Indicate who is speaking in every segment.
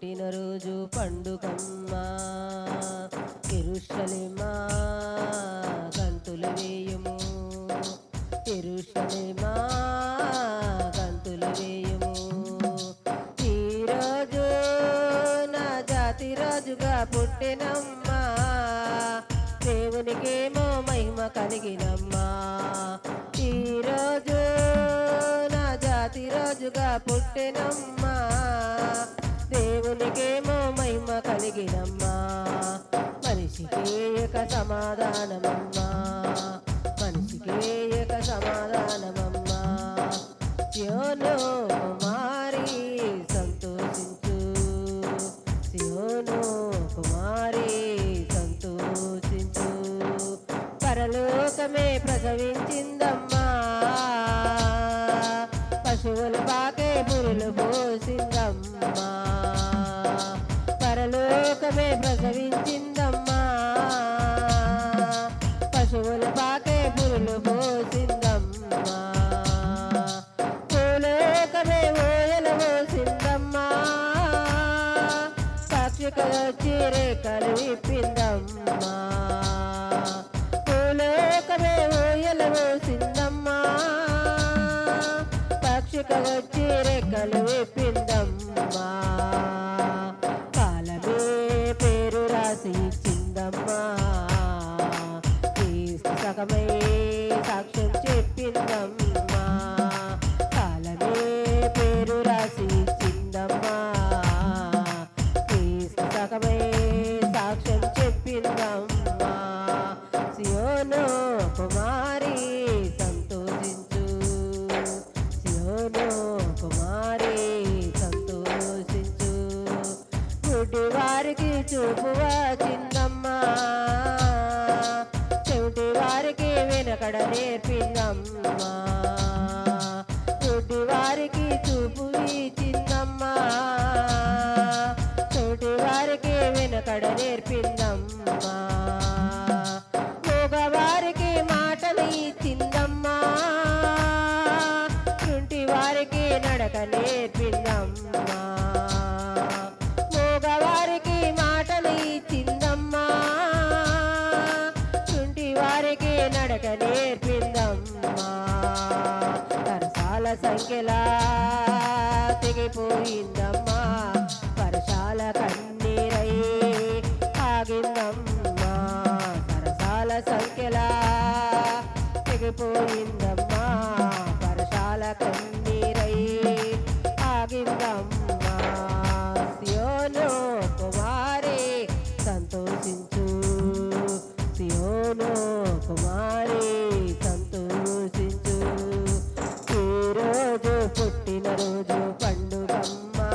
Speaker 1: పుట్టినరోజు పండుగమ్మా యెరూషలేమా గంతులు వేయుము యెరూషలేమా గంతులు వేయుము ఈరోజు నా జాతి రాజుగా పుట్టినమ్మా దేవునికేమో మహిమ కలిగినమ్మా ఈరోజు నా జాతి రాజుగా పుట్టినమ్మా దేవునికేమో మహిమ కలిగినమ్మా మనిషికే ఒక సమాధానమమ్మా మనిషికే ఒక సమాధానమమ్మా సియోను కుమారి సంతోషించు సియోను కుమారి సంతోషించు పరలోకమే ప్రసవించిందమ్మా పశువుల పాకే పురులు పోసిందమ్మా పరలోకమే ప్రసవించిందమ్మా పశువుల పాకే పురులు పోసిందమ్మా భూలోకమే ఓయల పోసిందమ్మా సాక్షికొచ్చి రేఖలు విప్పిందమ్మా భూలోకమే ఓయల పోసిందమ్మా సాక్షికొచ్చి రేఖలు విప్పిందమ్మా కాలమే పేరు రాసి ఇచ్చిందమ్మా క్రీస్తు సగమై సాక్ష్యం చెప్పిందమ్మా కాలమే పేరు రాసి ఇచ్చిందమ్మా క్రీస్తు సగమై సాక్ష్యం చెప్పిందమ్మా సియోను కుమారి సంతోషించు సియోను కుమారి సంతోషించు గుడ్డి వారికి చూపు వచ్చిందమ్మా చెవిటి వారికి వెనకడ నేర్పిందమ్మా గుడ్డి వారికి చూపు ఇచ్చిందమ్మా చెవిటి వారికి వెనకడ నేర్పిందమ్మా మగవారికి మాటలు ఇచ్చిందమ్మా కుంటి వారికి నడక నేర్పిందమ్మా మగవారికి మాటలు ఇచ్చిందమ్మా కుంటి వారికి నడక నేర్పిందమ్మా తరసాల సంఖ్యలా తెగిపోయిందమ్మా వర్షాల కన్నీరై ఆగిందమ్మా సరసాల సంఖ్యలా తెగిపోయిందమ్మా వర్షాల కన్నీరై ఆగిందమ్మా సియోను కుమారి సంతోషించు సియోను కుమారి సంతోషించు ఈరోజు పుట్టినరోజు పండుగమ్మా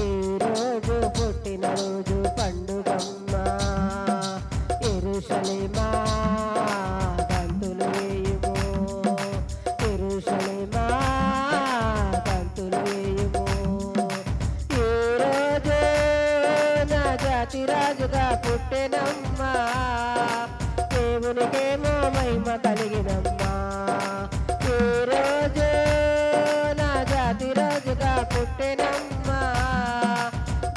Speaker 1: ఈరోజు పుట్టినరోజు పండుగమ్మా యెరూషలేమా గంతులు వేయుము యెరూషలేమా గంతులు వేయుము ఈరోజు నా జాతి రాజుగా పుట్టినమ్మా దేవునికేమో మహిమ కలిగినమ్మా ఈరోజు నా జాతి రాజుగా పుట్టినమ్మా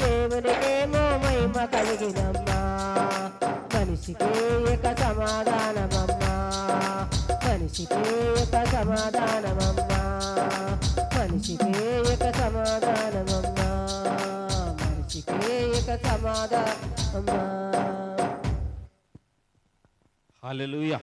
Speaker 1: దేవునికేమో మహిమ కలిగినమ్మా మనిషికే ఒక సమాధానమమ్మా మనిషికే ఒక సమాధానమమ్మా మనిషికే ఒక సమాధానమమ్మా మనిషికే ఒక సమాధానమమ్మా
Speaker 2: హల్లెలూయా.